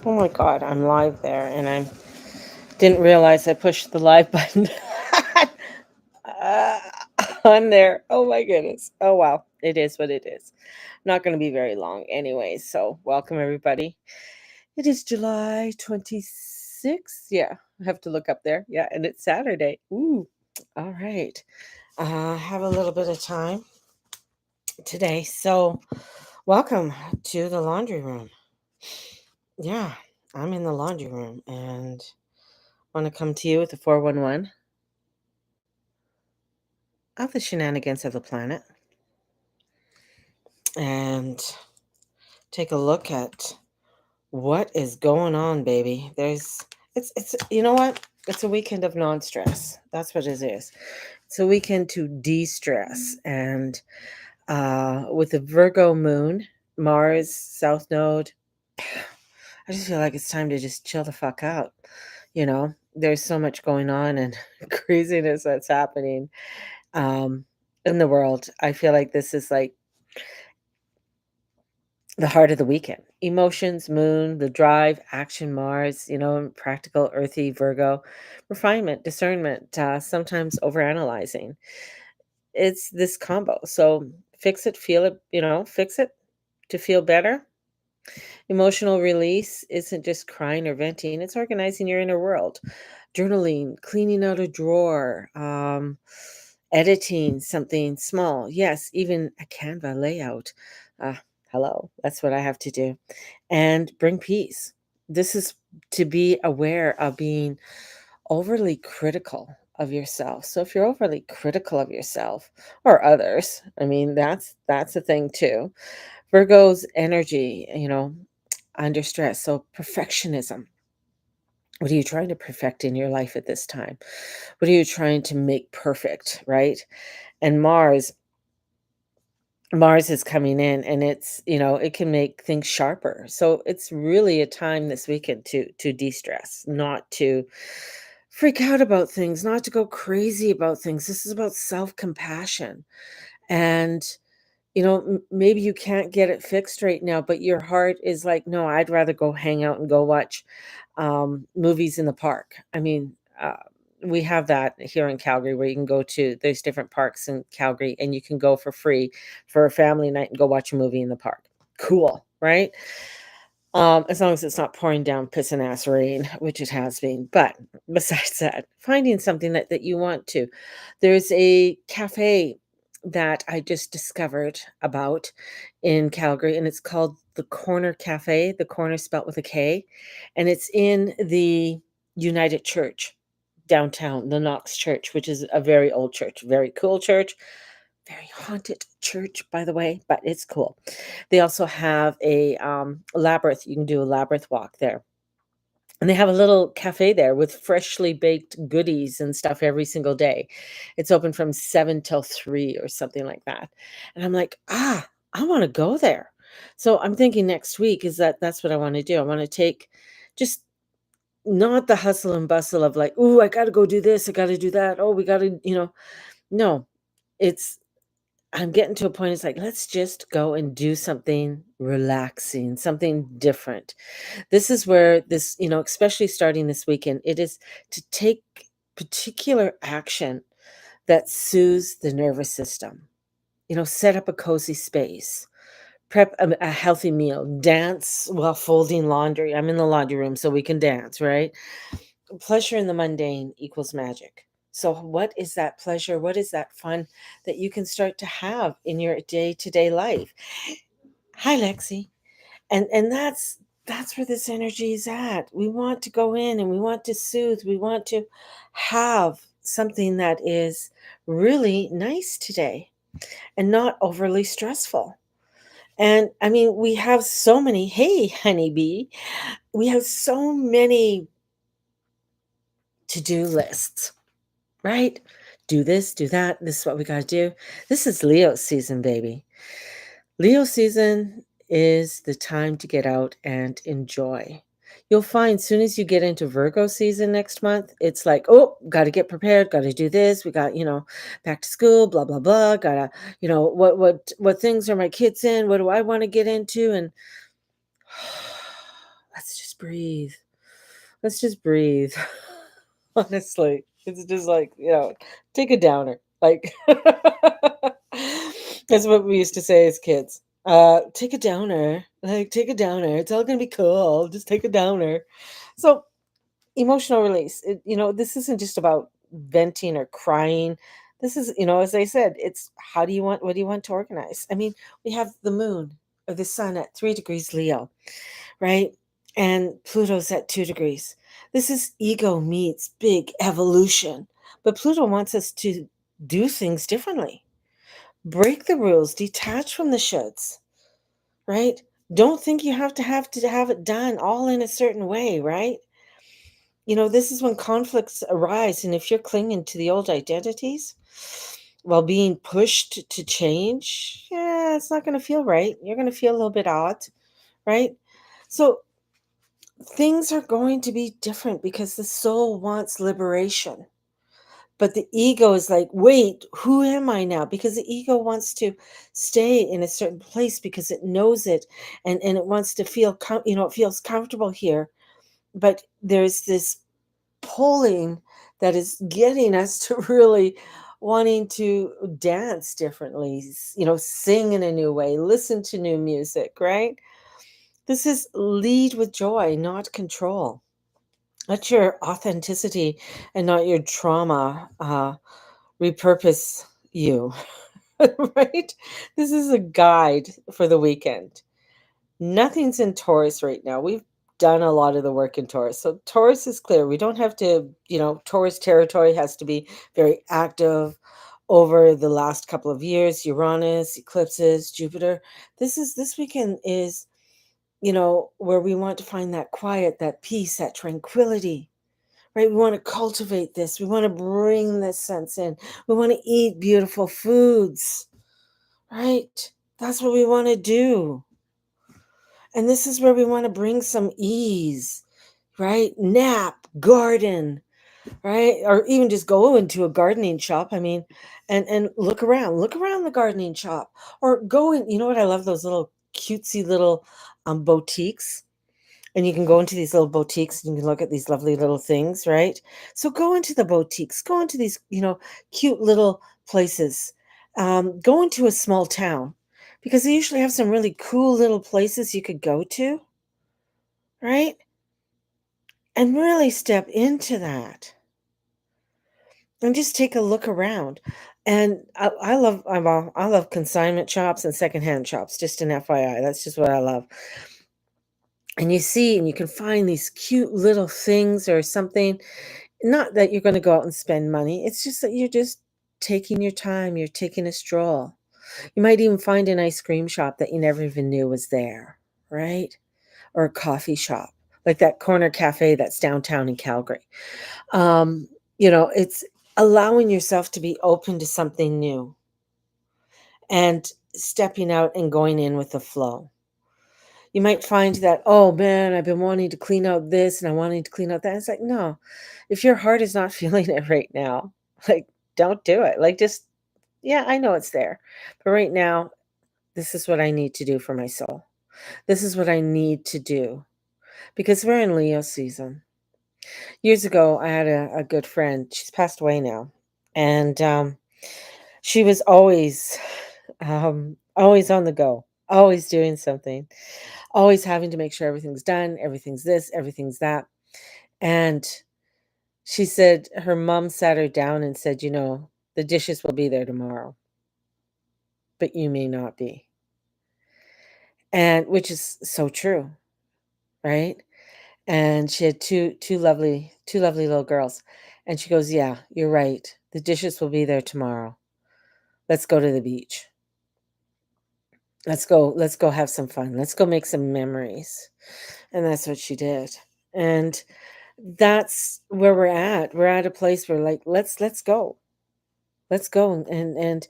Oh my God, I'm live there and I didn't realize I pushed the live button uh, on there. Oh my goodness. Oh wow. It is what it is. Not going to be very long anyway. So, welcome everybody. It is July 26th. Yeah, I have to look up there. Yeah, and it's Saturday. Ooh. All right. Have a little bit of time today. So, welcome to the laundry room. Yeah, I'm in the laundry room and want to come to you with the 411 of the shenanigans of the planet and take a look at what is going on, baby. It's you know what? It's a weekend of non-stress. That's what it is. It's a weekend to de-stress. And with the Virgo moon, Mars, South Node, I just feel like it's time to just chill the fuck out. There's so much going on and craziness that's happening um, in the world. I feel like this is like the heart of the weekend. Emotions, moon, the drive, action, Mars, practical, earthy, Virgo, refinement, discernment, sometimes overanalyzing. It's this combo. So fix it, feel it, fix it to feel better. Emotional release isn't just crying or venting, it's organizing your inner world. Journaling, cleaning out a drawer, editing something small. Yes, even a Canva layout. Uh, Hello, that's what I have to do. And bring peace. This is to be aware of being overly critical of yourself. So if you're overly critical of yourself or others, I mean that's a thing too. Virgo's energy, under stress. So perfectionism. What are you trying to perfect in your life at this time? What are you trying to make perfect, right? And Mars is coming in and it can make things sharper. So it's really a time this weekend to de-stress, not to freak out about things, not to go crazy about things. This is about self-compassion. And maybe you can't get it fixed right now, but your heart is like, no, I'd rather go hang out and go watch movies in the park. I mean, we have that here in Calgary where you can go to, there's different parks in Calgary and you can go for free for a family night and go watch a movie in the park. Cool, right? As long as it's not pouring down piss and ass rain, which it has been. But besides that, finding something that you want to. There's a cafe that I just discovered about in Calgary, and it's called the Corner Cafe. The corner spelt with a K, and it's in the United Church downtown, the Knox Church, which is a very old church, very cool church, very haunted church, by the way, but it's cool. They also have a labyrinth. You can do a labyrinth walk there. And they have a little cafe there with freshly baked goodies and stuff every single day. It's open from 7 till 3 or something like that. And I'm like, I want to go there. So I'm thinking next week is that's what I want to do. I want to take just not the hustle and bustle of like, oh, I got to go do this. I got to do that. Oh, we got to, no, it's I'm getting to a point, it's like, let's just go and do something relaxing, something different. This is where this, especially starting this weekend, it is to take particular action that soothes the nervous system. Set up a cozy space, prep a healthy meal, dance while folding laundry. I'm in the laundry room, so we can dance, right? Pleasure in the mundane equals magic. So, what is that pleasure? What is that fun that you can start to have in your day to day life? Hi, Lexi. And that's where this energy is at. We want to go in and we want to soothe. We want to have something that is really nice today and not overly stressful. And I mean, we have so many, hey, honeybee, we have so many to do lists, right? Do this, do that. This is what we got to do. This is Leo season, baby. Leo season is the time to get out and enjoy. You'll find soon as you get into Virgo season next month, it's like, oh, got to get prepared, got to do this. We got, back to school, blah blah blah. Got to, what things are my kids in? What do I want to get into? And let's just breathe. Let's just breathe. Honestly, it's just like, take a downer. Like, that's what we used to say as kids. Take a downer. Like, take a downer. It's all gonna be cool. Just take a downer. So, emotional release. This isn't just about venting or crying. This is, as I said, it's what do you want to organize? I mean, we have the moon or the sun at 3 degrees Leo, right? And Pluto's at 2 degrees. This is ego meets big evolution. But Pluto wants us to do things differently. Break the rules, detach from the shoulds, right? Don't think you have to have it done all in a certain way, right? This is when conflicts arise. And if you're clinging to the old identities while being pushed to change, yeah, it's not going to feel right. You're going to feel a little bit odd, right? So things are going to be different because the soul wants liberation. But the ego is like, wait, who am I now? Because the ego wants to stay in a certain place because it knows it, and it wants to feel, it feels comfortable here. But there's this pulling that is getting us to really wanting to dance differently, sing in a new way, listen to new music, right? This is lead with joy, not control. Let your authenticity and not your trauma repurpose you, right? This is a guide for the weekend. Nothing's in Taurus right now. We've done a lot of the work in Taurus. So Taurus is clear. We don't have to, Taurus territory has to be very active over the last couple of years. Uranus, eclipses, Jupiter. This weekend is, where we want to find that quiet, that peace, that tranquility, right? We want to cultivate this. We want to bring this sense in. We want to eat beautiful foods, right? That's what we want to do. And this is where we want to bring some ease, right? Nap, garden, right? Or even just go into a gardening shop. I mean, and look around the gardening shop, or go in. You know what? I love those little cutesy little boutiques, and you can go into these little boutiques and you can look at these lovely little things, right? So go into the boutiques, go into these, cute little places. Go into a small town because they usually have some really cool little places you could go to, right? And really step into that and just take a look around. And I love consignment shops and secondhand shops. Just an FYI, that's just what I love. And you see, and you can find these cute little things or something. Not that you're going to go out and spend money. It's just that you're just taking your time. You're taking a stroll. You might even find an ice cream shop that you never even knew was there, right? Or a coffee shop, like that corner cafe that's downtown in Calgary. Um, it's allowing yourself to be open to something new and stepping out and going in with the flow. You might find that, oh man, I've been wanting to clean out this and I'm wanting to clean out that. It's like, no, if your heart is not feeling it right now, like, don't do it. Like, just, yeah, I know it's there. But right now, this is what I need to do for my soul. This is what I need to do because we're in Leo season. Years ago, I had a good friend. She's passed away now. And she was always on the go, always doing something, always having to make sure everything's done, everything's this, everything's that. And she said her mom sat her down and said, the dishes will be there tomorrow, but you may not be. And which is so true, right? And she had two lovely little girls. And she goes, yeah, you're right. The dishes will be there tomorrow. Let's go to the beach. Let's go have some fun. Let's go make some memories. And that's what she did. And that's where we're at. We're at a place where, like, let's go. Let's go and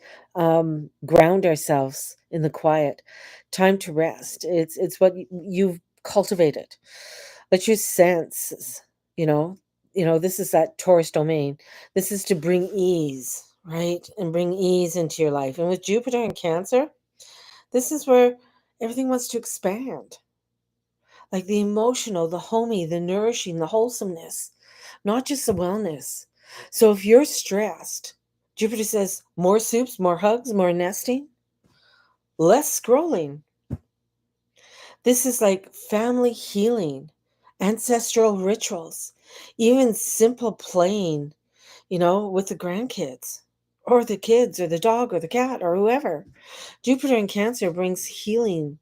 ground ourselves in the quiet. Time to rest. It's what you've cultivated. Let your senses, you know, this is that Taurus domain. This is to bring ease, right? And bring ease into your life. And with Jupiter and Cancer, this is where everything wants to expand. like the emotional, the homey, the nourishing, the wholesomeness, not just the wellness. So if you're stressed, Jupiter says more soups, more hugs, more nesting, less scrolling. This is like family healing, ancestral rituals, even simple playing, with the grandkids or the kids or the dog or the cat or whoever. Jupiter in Cancer brings healing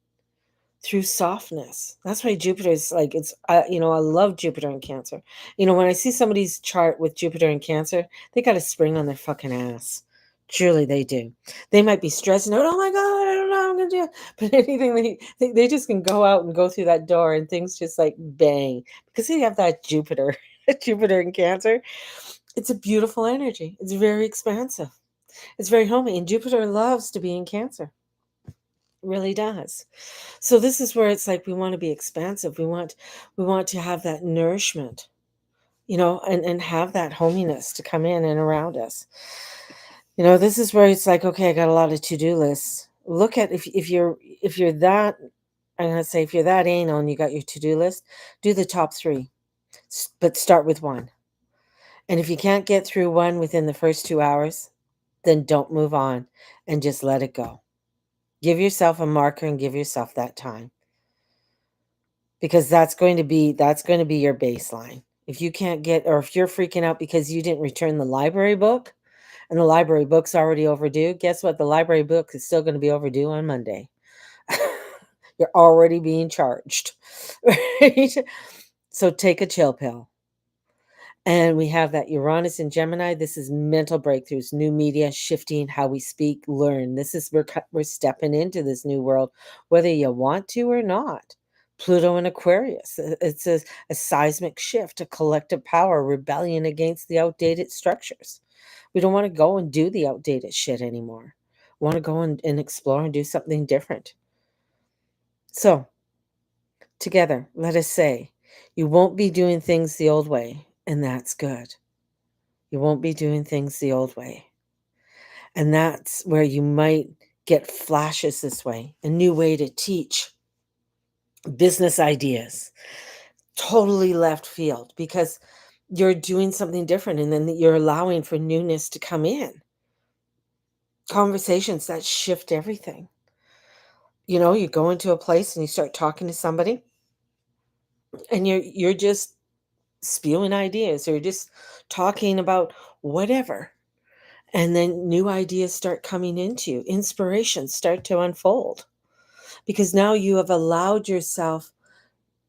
through softness. That's why Jupiter is like, I love Jupiter in Cancer. When I see somebody's chart with Jupiter in Cancer, they got a spring on their fucking ass. Truly, they do. They might be stressing out, oh my God, I don't know how I'm going to do it. But anything, they just can go out and go through that door and things just like bang because they have that Jupiter, Jupiter in Cancer. It's a beautiful energy. It's very expansive. It's very homey. And Jupiter loves to be in Cancer. Really does. So this is where it's like we want to be expansive. We want to have that nourishment, and have that hominess to come in and around us. This is where it's like, okay, I got a lot of to-do lists. Look at if you're that, I'm gonna say if you're that anal and you got your to-do list, do the top three. But start with one. And if you can't get through one within the first 2 hours, then don't move on and just let it go. Give yourself a marker and give yourself that time. Because that's going to be your baseline. If you can't get, or if you're freaking out because you didn't return the library book and the library book's already overdue, guess what? The library book is still going to be overdue on Monday. You're already being charged. Right? So take a chill pill. And we have that Uranus in Gemini. This is mental breakthroughs, new media, shifting how we speak, learn. This is we're stepping into this new world, whether you want to or not. Pluto in Aquarius. It's a seismic shift, a collective power, rebellion against the outdated structures. We don't want to go and do the outdated shit anymore. We want to go and explore and do something different. So, together, let us say, you won't be doing things the old way, and that's good. You won't be doing things the old way. And that's where you might get flashes this way, a new way to teach, business ideas, totally left field because you're doing something different and then you're allowing for newness to come in. Conversations that shift everything. You go into a place and you start talking to somebody and you're just spewing ideas or you're just talking about whatever. And then new ideas start coming into you, inspirations start to unfold because now you have allowed yourself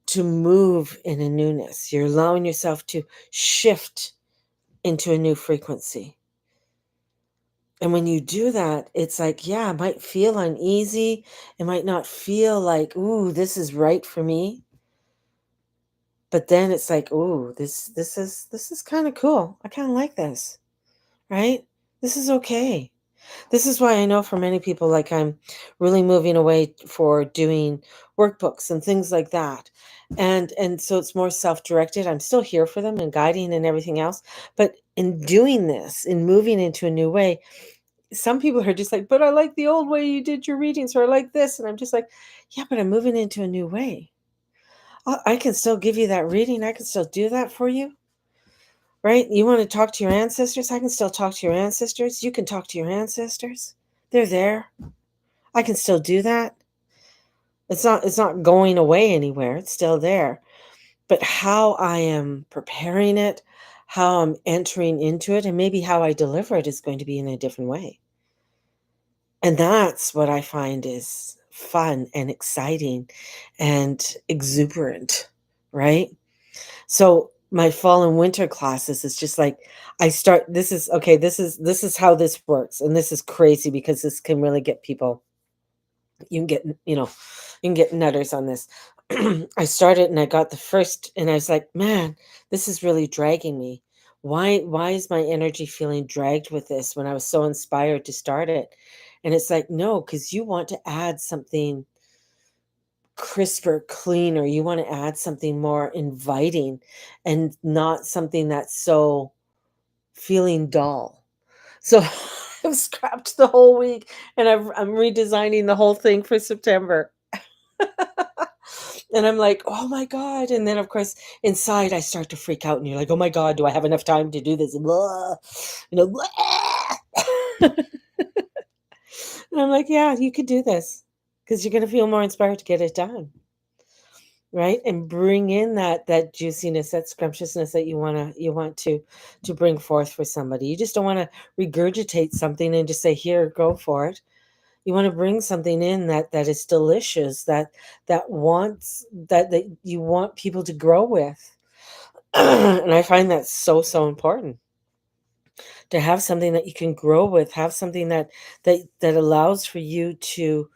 to move in a newness. You're allowing yourself to shift into a new frequency. And when you do that, it's like, yeah, it might feel uneasy. It might not feel like, ooh, this is right for me. But then it's like, ooh, this is kind of cool. I kind of like this, right? This is okay. This is why I know for many people, like I'm really moving away for doing workbooks and things like that. And so it's more self-directed. I'm still here for them and guiding and everything else. But in doing this, in moving into a new way, some people are just like, but I like the old way you did your readings, or I like this. And I'm just like, yeah, but I'm moving into a new way. I can still give you that reading. I can still do that for you. Right? You want to talk to your ancestors? I can still talk to your ancestors. You can talk to your ancestors. They're there. I can still do that. It's not going away anywhere. It's still there. But how I am preparing it, how I'm entering into it, and maybe how I deliver it is going to be in a different way. And that's what I find is fun and exciting and exuberant, right? So my fall and winter classes is just like I start this is okay, this is how this works. And this is crazy because this can really get people you can get, you can get nutters on this. I started and I got the first and I was like, man, this is really dragging me. Why is my energy feeling dragged with this when I was so inspired to start it? And it's like, no, because you want to add something crisper, cleaner. You want to add something more inviting and not something that's so feeling dull. So I've scrapped the whole week and I'm redesigning the whole thing for September. And I'm like, "Oh my god," and then, of course, inside, I start to freak out, and you're like, "Oh my god, do I have enough time to do this?" Blah, blah. And I'm like, "Yeah, you could do this because 'cause you're gonna feel more inspired to get it done." Right? And bring in that juiciness, that scrumptiousness that you want to bring forth for somebody. You just don't wanna regurgitate something and just say, "Here, go for it." You wanna bring something in that is delicious, that you want people to grow with. And I find that so, so important to have something that you can grow with, have something that allows for you to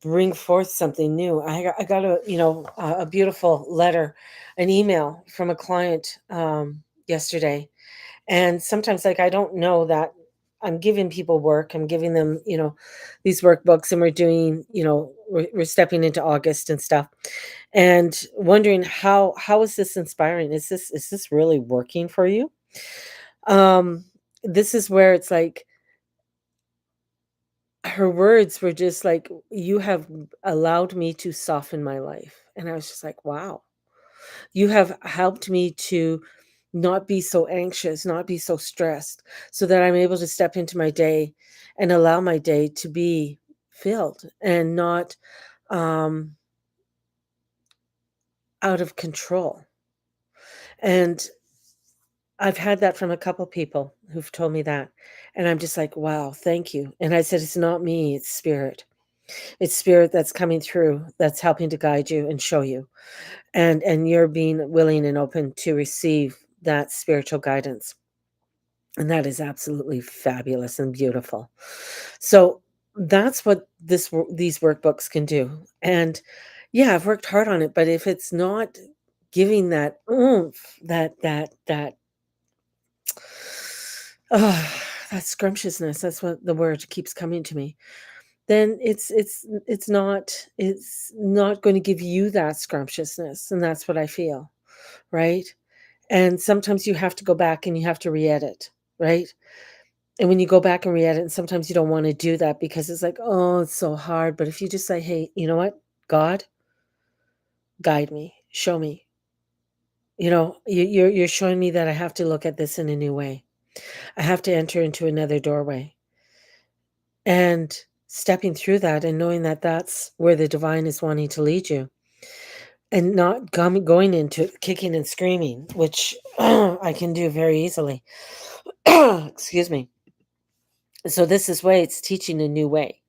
bring forth something new. I got a beautiful letter, an email from a client yesterday, and sometimes like I don't know that I'm giving people work. I'm giving them these workbooks, and we're doing we're stepping into August and stuff, and wondering how is this inspiring? Is this really working for you? Um, this is where it's like her words were just like, "You have allowed me to soften my life." And I was just like, "Wow. You have helped me to not be so anxious, not be so stressed, so that I'm able to step into my day and allow my day to be filled and not um, out of control." And I've had that from a couple people who've told me that. And I'm just like, "Wow, thank you." And I said, "It's not me, it's spirit. It's spirit that's coming through, that's helping to guide you and show you. And you're being willing and open to receive that spiritual guidance. And that is absolutely fabulous and beautiful." So that's what these workbooks can do. And yeah, I've worked hard on it, but if it's not giving that oomph, that oh, that scrumptiousness, that's what the word keeps coming to me. Then it's not going to give you that scrumptiousness, and that's what I feel, right? And sometimes you have to go back and you have to re-edit, right? And when you go back and re-edit, and sometimes you don't want to do that because it's like, oh, it's so hard. But if you just say, hey, you know what? God, guide me, show me. You're showing me that I have to look at this in a new way. I have to enter into another doorway. And stepping through that and knowing that that's where the divine is wanting to lead you, and not going into it kicking and screaming, which I can do very easily. Excuse me. So this is way it's teaching a new way,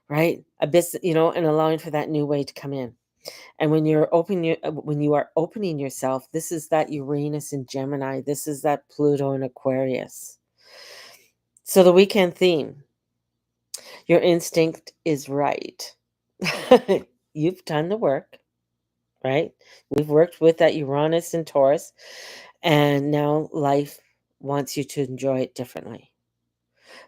right? A bit, and allowing for that new way to come in. And when you are opening yourself, this is that Uranus and Gemini. This is that Pluto and Aquarius. So the weekend theme, your instinct is right. You've done the work, right? We've worked with that Uranus and Taurus, and now life wants you to enjoy it differently.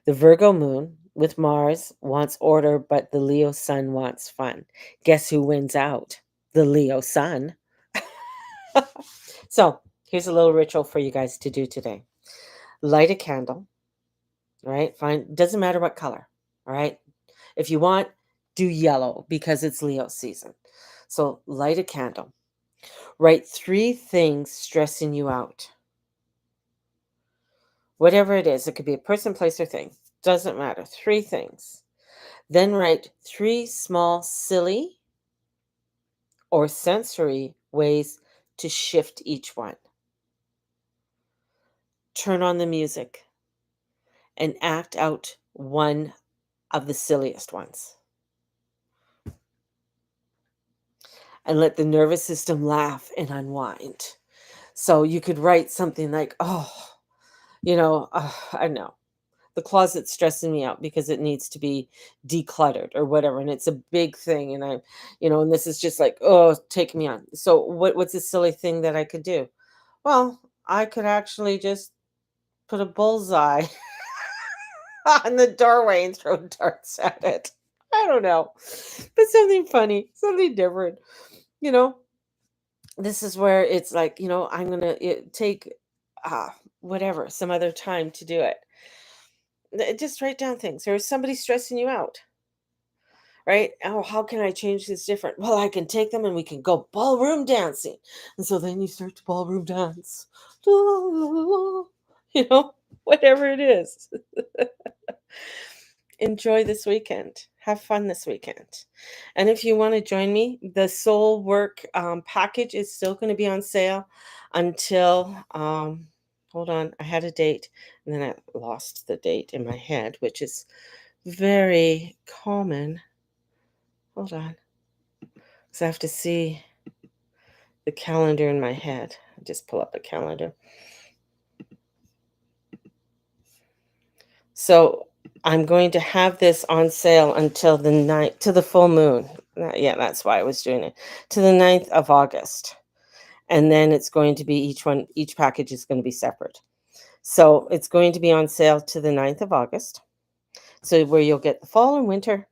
The Virgo moon with Mars wants order, but the Leo sun wants fun. Guess who wins out? The Leo sun. So here's a little ritual for you guys to do today. Light a candle, right? Fine. Doesn't matter what color. All right. If you want, do yellow because it's Leo season. So light a candle. Write 3 things stressing you out. Whatever it is, it could be a person, place, or thing. Doesn't matter. 3 things. Then write 3 small, silly, or sensory ways to shift each one. Turn on the music and act out one of the silliest ones. And let the nervous system laugh and unwind. So you could write something like, oh, I know the closet's stressing me out because it needs to be decluttered or whatever. And it's a big thing. And and this is just like, oh, take me on. So what's a silly thing that I could do? Well, I could actually just put a bullseye on the doorway and throw darts at it. I don't know. But something funny, something different. You know, this is where it's like, I'm going to take whatever, some other time to do it. Just write down things. Or is somebody stressing you out? right? Oh, how can I change this different? Well, I can take them and we can go ballroom dancing. And so then you start to ballroom dance. You know, whatever it is. Enjoy this weekend. Have fun this weekend. And if you want to join me, the Soul Work package is still going to be on sale until, hold on, I had a date and then I lost the date in my head, which is very common. Hold on, because I have to see the calendar in my head. I just pull up a calendar. So I'm going to have this on sale until the night to the full moon. Yeah, that's why I was doing it. To the 9th of August. And then it's going to be each package is going to be separate. So it's going to be on sale to the 9th of August. So where you'll get the fall and winter,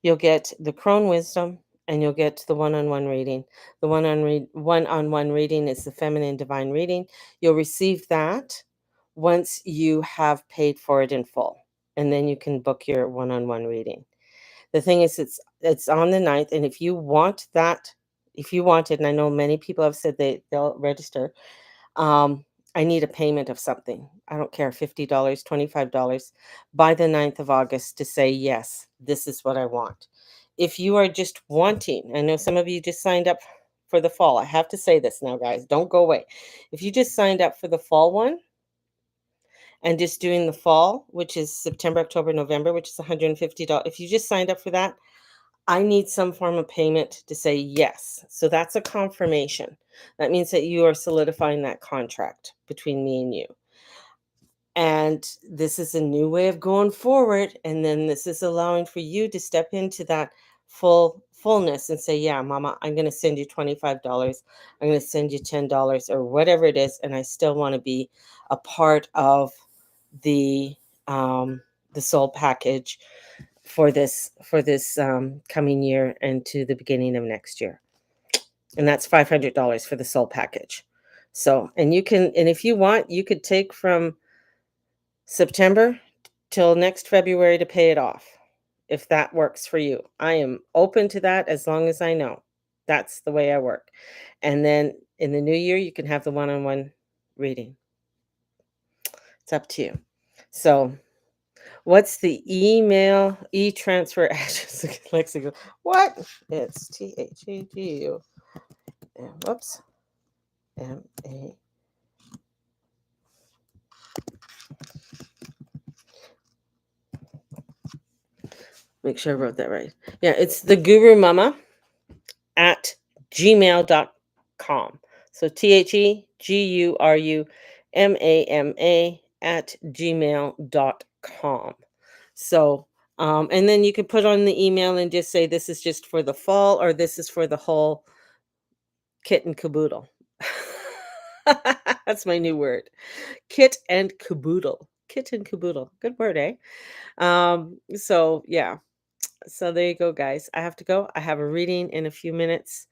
you'll get the crone wisdom, and you'll get the one-on-one reading. The one-on-one reading is the feminine divine reading. You'll receive that once you have paid for it in full, and then you can book your one-on-one reading. The thing is, it's on the 9th, and if you want that, if you want it, and I know many people have said they'll register, um, I need a payment of something. I don't care, $50, $25 by the 9th of August to say, yes, this is what I want. If you are just wanting, I know some of you just signed up for the fall. I have to say this now, guys, don't go away. If you just signed up for the fall one and just doing the fall, which is September, October, November, which is $150, if you just signed up for that, I need some form of payment to say yes. So that's a confirmation. That means that you are solidifying that contract between me and you. And this is a new way of going forward. And then this is allowing for you to step into that fullness and say, yeah, mama, I'm going to send you $25. I'm going to send you $10 or whatever it is. And I still want to be a part of the um the soul package for this coming year and to the beginning of next year. And that's $500 for the soul package. So, and you can, and if you want, you could take from September till next February to pay it off, if that works for you. I am open to that as long as I know. That's the way I work. And then in the new year, you can have the one-on-one reading. It's up to you. So, what's the email e-transfer address? Lexi goes, what? It's THEGU. Whoops. MA. Make sure I wrote that right. Yeah, it's the Guru Mama at gmail.com. So THEGURUMAMA at gmail.com. So, and then you can put on the email and just say this is just for the fall or this is for the whole kit and caboodle. That's my new word. Kit and caboodle. Kit and caboodle. Good word, eh? So yeah. So there you go, guys. I have to go. I have a reading in a few minutes.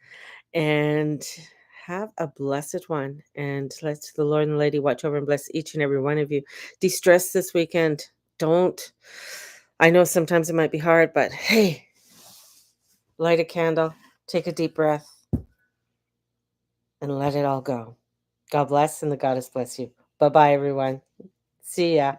And have a blessed one. And let the Lord and Lady watch over and bless each and every one of you. De-stress this weekend. Don't. I know sometimes it might be hard, but hey, light a candle, take a deep breath, and let it all go. God bless and the goddess bless you. Bye bye, everyone. See ya.